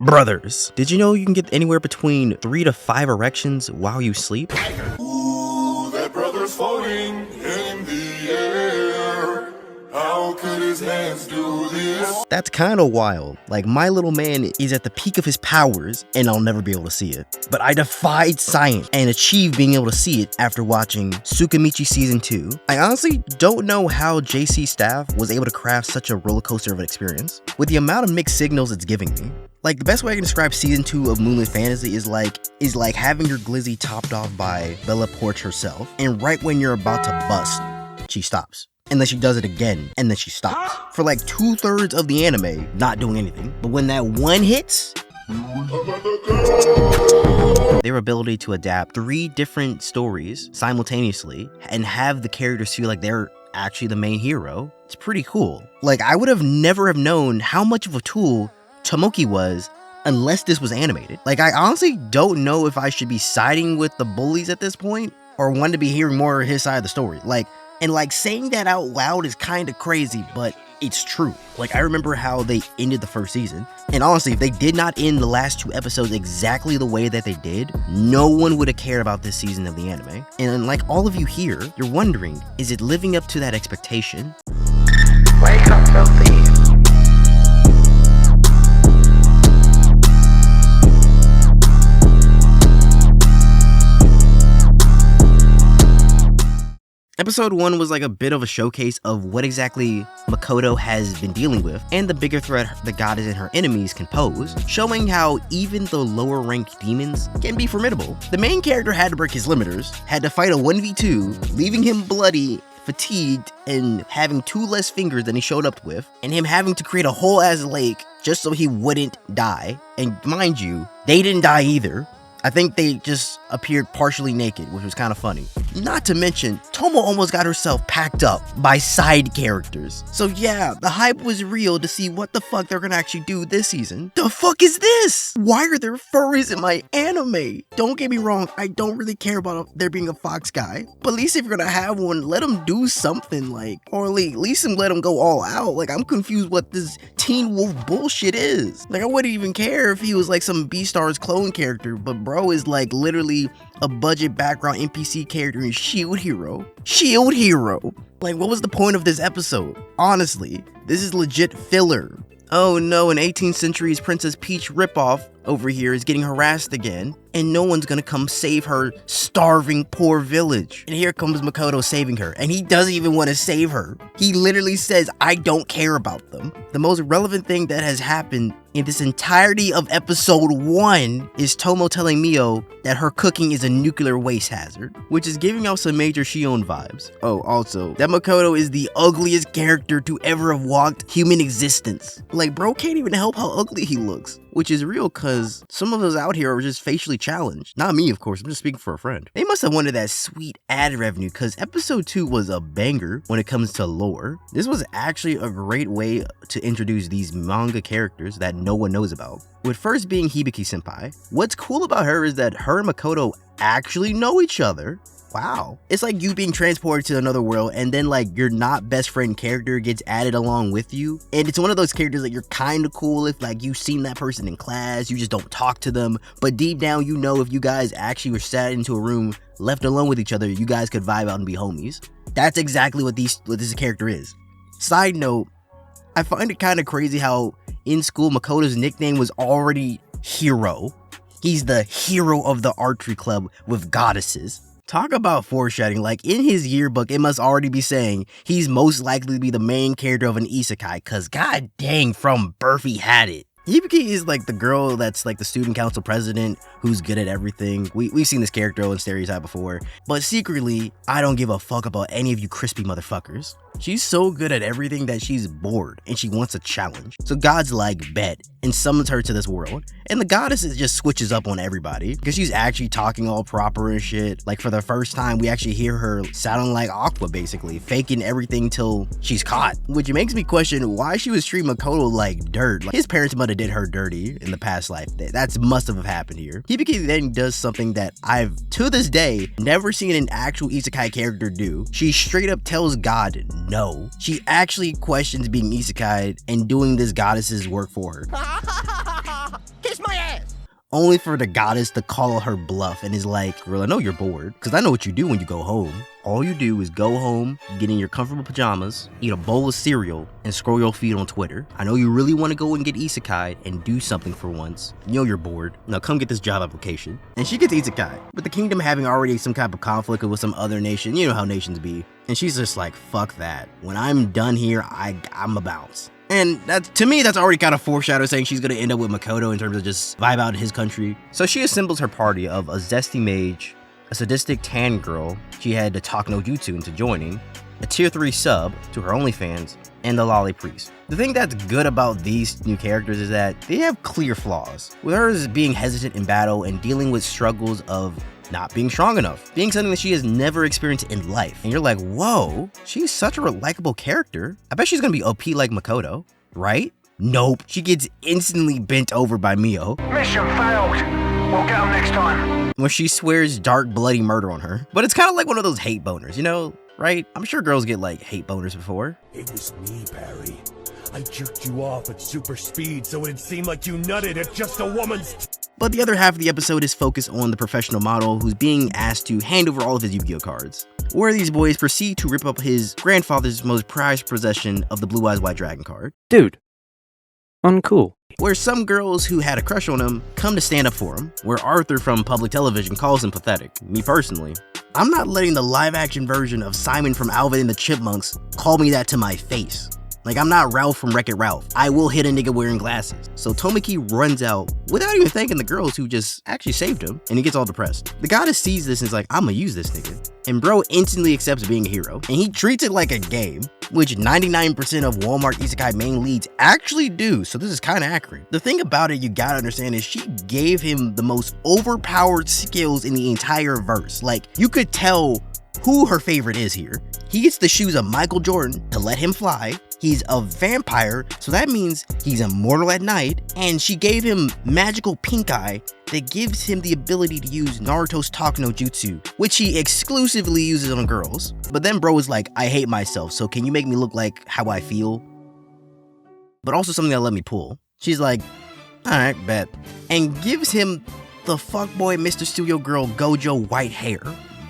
Brothers, did you know you can get anywhere between 3 to 5 erections while you sleep? Ooh, that brother's floating in the air. How could his hands do this? That's kinda wild. Like, my little man is at the peak of his powers, and I'll never be able to see it. But I defied science and achieved being able to see it after watching Tsukimichi Season 2. I honestly don't know how JC staff was able to craft such a roller coaster of an experience, with the amount of mixed signals it's giving me. Like, the best way I can describe Season 2 of Moonlit Fantasy is like having your glizzy topped off by Bella Porch herself, and right when you're about to bust, she stops. And then she does it again, and then she stops. For like 2/3 of the anime, not doing anything. But when that one hits, their ability to adapt 3 different stories simultaneously and have the characters feel like they're actually the main hero, it's pretty cool. Like, I would have never have known how much of a tool Tomoki was unless this was animated. Like, I honestly don't know if I should be siding with the bullies at this point or want to be hearing more of his side of the story. And saying that out loud is kind of crazy, but it's true. Like, I remember how they ended the first season, and honestly, if they did not end the last 2 episodes exactly the way that they did, no one would have cared about this season of the anime. And like all of you here, you're wondering, is it living up to that expectation? Wake up, filthy. Episode 1 was like a bit of a showcase of what exactly Makoto has been dealing with and the bigger threat the goddess and her enemies can pose, showing how even the lower ranked demons can be formidable. The main character had to break his limiters, had to fight a 1v2, leaving him bloody, fatigued, and having 2 less fingers than he showed up with, and him having to create a whole ass lake just so he wouldn't die. And mind you, they didn't die either. I think they just appeared partially naked, which was kind of funny. Not to mention, Tomo almost got herself packed up by side characters. So yeah, the hype was real to see what the fuck they're gonna actually do this season. The fuck is this? Why are there furries in my anime? Don't get me wrong, I don't really care about there being a fox guy, but at least if you're gonna have one, let him do something, or at least let him go all out. Like, I'm confused what this Teen Wolf bullshit is. Like, I wouldn't even care if he was like some Beastar's clone character, but bro is like literally a budget background NPC character in Shield Hero. Shield Hero! Like, what was the point of this episode? Honestly, this is legit filler. Oh no, an 18th century's Princess Peach ripoff over here is getting harassed again, and no one's gonna come save her starving poor village. And here comes Makoto saving her, and he doesn't even want to save her. He literally says, I don't care about them. The most relevant thing that has happened in this entirety of episode 1 is Tomo telling Mio that her cooking is a nuclear waste hazard, which is giving off some major Shion vibes. Oh, also, that Makoto is the ugliest character to ever have walked human existence. Like, bro can't even help how ugly he looks. Which is real, cause some of us out here are just facially challenged. Not me, of course, I'm just speaking for a friend. They must have wanted that sweet ad revenue, cause episode 2 was a banger when it comes to lore. This was actually a great way to introduce these manga characters that no one knows about. With first being Hibiki senpai. What's cool about her is that her and Makoto actually know each other. Wow. It's like you being transported to another world and then like your not best friend character gets added along with you. And it's one of those characters that you're kind of cool if like you've seen that person in class, you just don't talk to them. But deep down, you know, if you guys actually were sat into a room, left alone with each other, you guys could vibe out and be homies. That's exactly what this character is. Side note, I find it kind of crazy how in school Makoto's nickname was already Hero. He's the hero of the archery club with goddesses. Talk about foreshadowing. Like, in his yearbook, it must already be saying he's most likely to be the main character of an isekai, cause god dang, from birth he had it. Hibiki is like the girl that's like the student council president who's good at everything. We've seen this character on Stereotype before, but secretly, I don't give a fuck about any of you crispy motherfuckers. She's so good at everything that she's bored and she wants a challenge. So God's like, bet, and summons her to this world. And the goddess just switches up on everybody because she's actually talking all proper and shit. Like, for the first time, we actually hear her sounding like Aqua, basically, faking everything till she's caught. Which makes me question why she was treating Makoto like dirt. Like, his parents might have did her dirty in the past life. That must have happened here. Hibiki then does something that I've, to this day, never seen an actual isekai character do. She straight up tells God no. She actually questions being isekai and doing this goddess's work for her. only for the goddess to call her bluff and is like, girl, I know you're bored, because I know what you do when you go home. All you do is go home, get in your comfortable pajamas, eat a bowl of cereal, and scroll your feed on Twitter. I know you really want to go and get isekai and do something for once. You know you're bored. Now come get this job application. And she gets isekai, with the kingdom having already some type of conflict with some other nation. You know how nations be. And she's just like, fuck that. When I'm done here, I'm a bounce. And that, to me, that's already kind of foreshadow saying she's going to end up with Makoto in terms of just vibe out in his country. So she assembles her party of a zesty mage, a sadistic tan girl she had to talk no jutsu into joining, a tier 3 sub to her OnlyFans, and the lolly priest. The thing that's good about these new characters is that they have clear flaws, with hers being hesitant in battle and dealing with struggles of not being strong enough, being something that she has never experienced in life. And you're like, whoa, she's such a likable character. I bet she's gonna be OP like Makoto, right? Nope, she gets instantly bent over by Mio. Mission failed. We'll get them next time. When she swears dark, bloody murder on her. But it's kind of like one of those hate boners, you know, right? I'm sure girls get like hate boners before. It was me, Barry. I jerked you off at super speed so it'd seem like you nutted at just a woman's... But the other half of the episode is focused on the professional model who's being asked to hand over all of his Yu-Gi-Oh cards, where these boys proceed to rip up his grandfather's most prized possession of the Blue Eyes White Dragon card. Dude, uncool. Where some girls who had a crush on him come to stand up for him, where Arthur from public television calls him pathetic. Me personally, I'm not letting the live action version of Simon from Alvin and the Chipmunks call me that to my face. Like, I'm not Ralph from Wreck-It Ralph. I will hit a nigga wearing glasses. So Tomoki runs out without even thanking the girls who just actually saved him, and he gets all depressed. The goddess sees this and is like, I'ma use this nigga. And bro instantly accepts being a hero, and he treats it like a game, which 99% of Walmart isekai main leads actually do, so this is kind of accurate. The thing about it you gotta understand is she gave him the most overpowered skills in the entire verse. Like, you could tell who her favorite is here. He gets the shoes of Michael Jordan to let him fly. He's a vampire, so that means he's immortal at night, and she gave him magical pink eye that gives him the ability to use Naruto's talk no jutsu, which he exclusively uses on girls. But then bro is like, I hate myself, so can you make me look like how I feel? But also something that'll let me pull. She's like, alright, bet. And gives him the fuckboy Mr. Studio Girl Gojo white hair.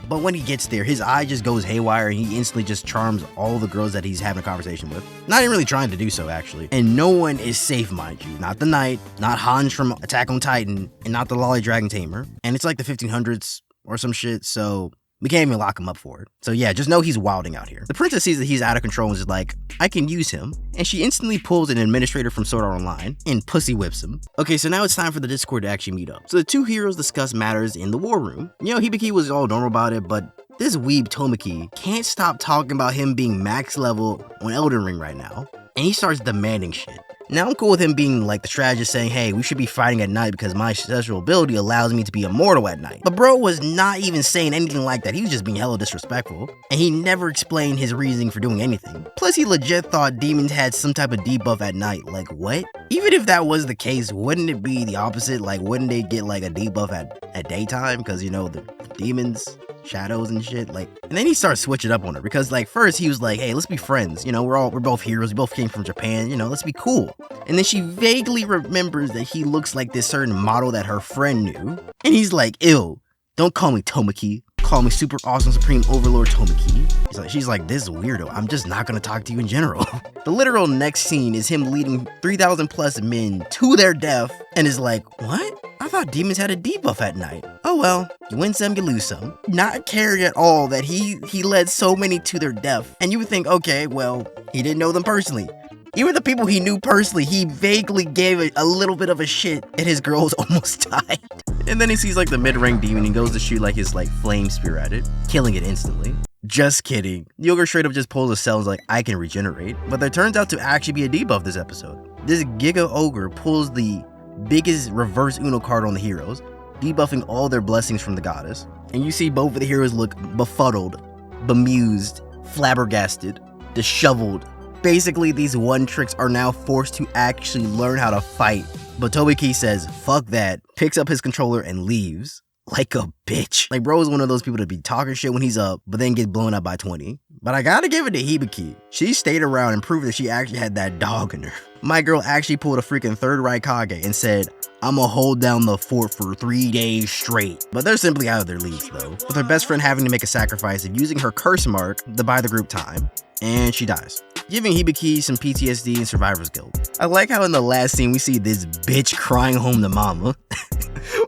But when he gets there, his eye just goes haywire and he instantly just charms all the girls that he's having a conversation with. Not even really trying to do so, actually. And no one is safe, mind you. Not the Knight, not Hans from Attack on Titan, and not the Lolly Dragon Tamer. And it's like the 1500s or some shit, so we can't even lock him up for it. So yeah, just know he's wilding out here. The princess sees that he's out of control and is like, I can use him. And she instantly pulls an administrator from Sword Art Online and pussy whips him. Okay, so now it's time for the Discord to actually meet up. So the two heroes discuss matters in the war room. You know, Hibiki was all normal about it, but this weeb Tomoki can't stop talking about him being max level on Elden Ring right now. And he starts demanding shit. Now I'm cool with him being like the strategist saying, hey, we should be fighting at night because my ancestral ability allows me to be immortal at night. But bro was not even saying anything like that. He was just being hella disrespectful. And he never explained his reasoning for doing anything. Plus he legit thought demons had some type of debuff at night. Like what? Even if that was the case, wouldn't it be the opposite? Like wouldn't they get like a debuff at daytime? Because you know, the demons, shadows and shit. Like, and then he starts switching up on her because like first he was like, hey, let's be friends. You know, we're both heroes. We both came from Japan. You know, let's be cool. And then she vaguely remembers that he looks like this certain model that her friend knew. And he's like, ew, don't call me Tomoki. Call me Super Awesome Supreme Overlord Tomoki. She's like, this weirdo. I'm just not gonna talk to you in general. The literal next scene is him leading 3,000 plus men to their death and is like, what? I thought demons had a debuff at night. Oh well, you win some, you lose some. Not caring at all that he led so many to their death. And you would think, okay, well, he didn't know them personally. Even the people he knew personally, he vaguely gave a little bit of a shit and his girls almost died. And then he sees like the mid-rank demon and goes to shoot like his like flame spear at it, killing it instantly. Just kidding. The ogre straight up just pulls a cell and is like, I can regenerate. But there turns out to actually be a debuff this episode. This Giga Ogre pulls the biggest reverse Uno card on the heroes, debuffing all their blessings from the goddess. And you see both of the heroes look befuddled, bemused, flabbergasted, disheveled. Basically, these one tricks are now forced to actually learn how to fight. But Tomoki says, fuck that, picks up his controller and leaves. Like a bitch. Like, bro is one of those people to be talking shit when he's up, but then gets blown up by 20. But I gotta give it to Hibiki. She stayed around and proved that she actually had that dog in her. My girl actually pulled a freaking third Raikage and said, I'ma hold down the fort for 3 days straight. But they're simply out of their leagues though, with her best friend having to make a sacrifice and using her curse mark to buy the group time. And she dies, giving Hibiki some PTSD and survivor's guilt. I like how in the last scene we see this bitch crying home to mama.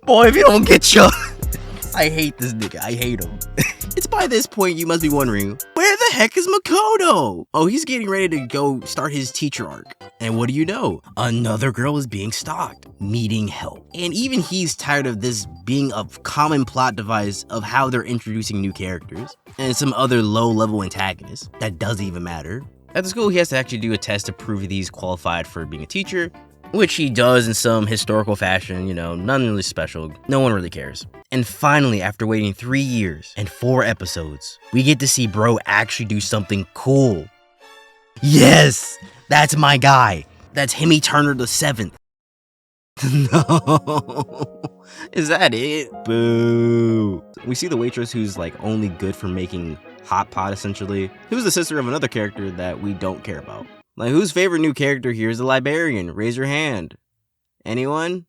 Boy, if you don't get your... I hate this nigga, I hate him. It's by this point you must be wondering, where the heck is Makoto? Oh, he's getting ready to go start his teacher arc. And what do you know? Another girl is being stalked, needing help. And even he's tired of this being a common plot device of how they're introducing new characters and some other low-level antagonists that doesn't even matter. At the school, he has to actually do a test to prove that he's qualified for being a teacher, which he does in some historical fashion, you know, nothing really special. No one really cares. And finally, after waiting 3 years and 4 episodes, we get to see bro actually do something cool. Yes, that's my guy. That's Himi Turner the 7th. No, is that it? Boo. We see the waitress who's like only good for making hot pot essentially, who's the sister of another character that we don't care about. Like, whose favorite new character here is the librarian? Raise your hand. Anyone?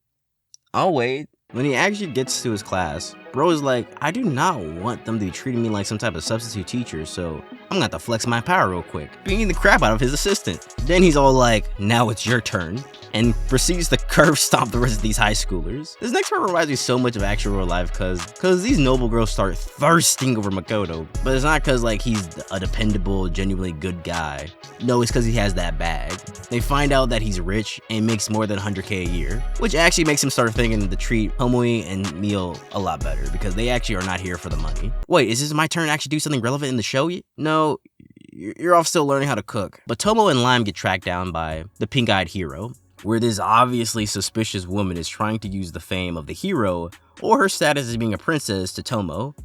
I'll wait. When he actually gets to his class, bro is like, I do not want them to be treating me like some type of substitute teacher, so I'm gonna have to flex my power real quick, beating the crap out of his assistant. Then he's all like, now it's your turn, and proceeds to curve stomp the rest of these high schoolers. This next part reminds me so much of actual real life cause these noble girls start thirsting over Makoto, but it's not cause like he's a dependable, genuinely good guy. No, it's cause he has that bag. They find out that he's rich and makes more than 100K a year, which actually makes him start thinking to treat Tomoe and Mio a lot better because they actually are not here for the money. Wait, is this my turn to actually do something relevant in the show? No, you're off still learning how to cook. But Tomo and Lime get tracked down by the pink-eyed hero, where this obviously suspicious woman is trying to use the fame of the hero or her status as being a princess to Tomo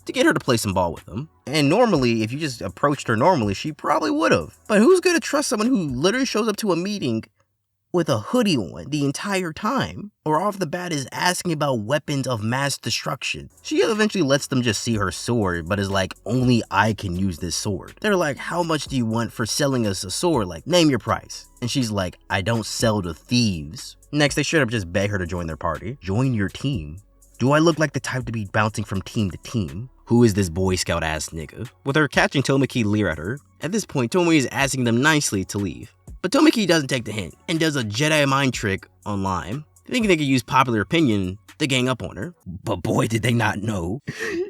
to get her to play some ball with him. And normally, if you just approached her normally, she probably would've. But who's gonna trust someone who literally shows up to a meeting with a hoodie on the entire time, or off the bat is asking about weapons of mass destruction? She eventually lets them just see her sword, but is like, only I can use this sword. They're like, how much do you want for selling us a sword? Like, name your price. And she's like, I don't sell to thieves. Next, they straight up just beg her to join their party. Join your team? Do I look like the type to be bouncing from team to team? Who is this Boy Scout ass nigga? With her catching Tomoki leer at her. At this point, Tomoe is asking them nicely to leave. But Tomoki doesn't take the hint and does a Jedi mind trick on Lime, thinking they could use popular opinion to gang up on her. But boy, did they not know.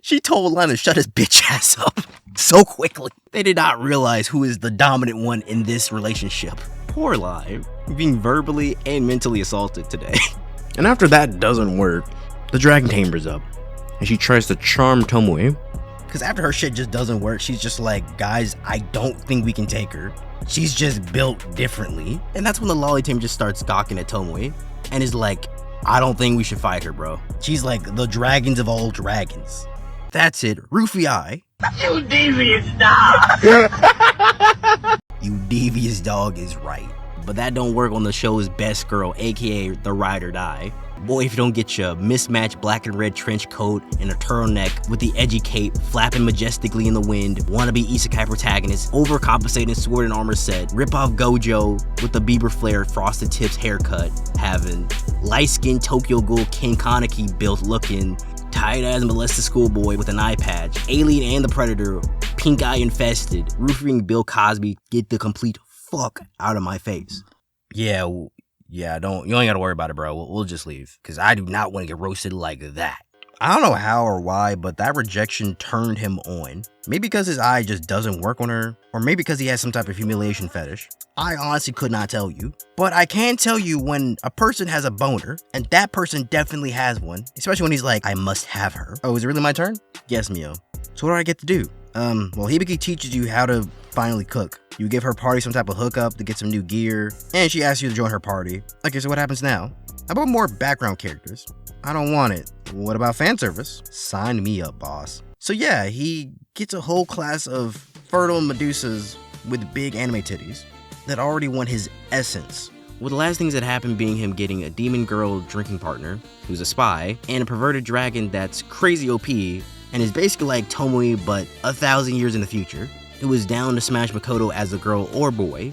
She told Lime to shut his bitch ass up so quickly. They did not realize who is the dominant one in this relationship. Poor Lime, being verbally and mentally assaulted today. And after that doesn't work, the Dragon Tamer's up, and she tries to charm Tomoe. Because after her shit just doesn't work, she's just like, guys, I don't think we can take her. She's just built differently. And that's when the lolly team just starts gawking at Tomoe and is like, I don't think we should fight her, bro. She's like the dragons of all dragons. That's it, Rufy Eye. You devious dog! You devious dog is right. But that don't work on the show's best girl, aka the ride or die. Boy, if you don't get your mismatched black and red trench coat and a turtleneck with the edgy cape flapping majestically in the wind, wannabe isekai protagonist, overcompensating sword and armor set, rip-off Gojo with the Bieber flare frosted tips haircut, having light-skinned Tokyo Ghoul King Kaneki built looking, tight-ass molested schoolboy with an eye patch, Alien and the Predator, pink eye infested, roofing Bill Cosby, get the complete fuck out of my face. Yeah, you ain't gotta worry about it, bro. We'll just leave. Because I do not want to get roasted like that. I don't know how or why, but that rejection turned him on. Maybe because his eye just doesn't work on her, or maybe because he has some type of humiliation fetish. I honestly could not tell you. But I can tell you when a person has a boner, and that person definitely has one, especially when he's like, I must have her. Oh, is it really my turn? Yes, Mio. So what do I get to do? Well, Hibiki teaches you how to finally cook. You give her party some type of hookup to get some new gear, and she asks you to join her party. Okay, so what happens now? How about more background characters? I don't want it. What about fan service? Sign me up, boss. So yeah, he gets a whole class of fertile Medusas with big anime titties that already want his essence. With the last things that happened being him getting a demon girl drinking partner, who's a spy, and a perverted dragon that's crazy OP, and is basically like Tomoe but 1,000 years in the future, who is down to smash Makoto as a girl or boy,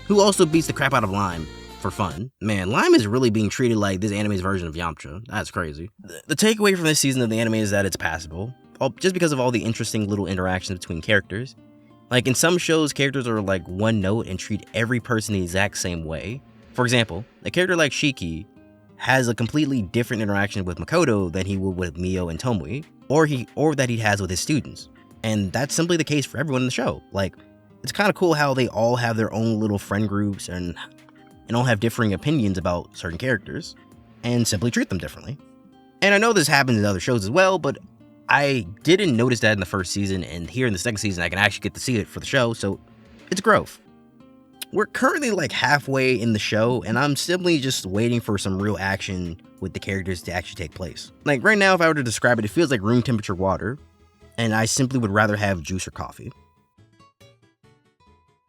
who also beats the crap out of Lime for fun. Man, Lime is really being treated like this anime's version of Yamcha. That's crazy. The takeaway from this season of the anime is that it's passable, just because of all the interesting little interactions between characters. Like, in some shows, characters are like one note and treat every person the exact same way. For example, a character like Shiki has a completely different interaction with Makoto than he would with Mio and Tomoe, or that he has with his students. And that's simply the case for everyone in the show. Like, it's kind of cool how they all have their own little friend groups and all have differing opinions about certain characters, and simply treat them differently. And I know this happens in other shows as well, but I didn't notice that in the first season, and here in the second season I can actually get to see it for the show, so it's growth. We're currently like halfway in the show, and I'm simply just waiting for some real action with the characters to actually take place. Like right now, if I were to describe it, it feels like room temperature water, and I simply would rather have juice or coffee.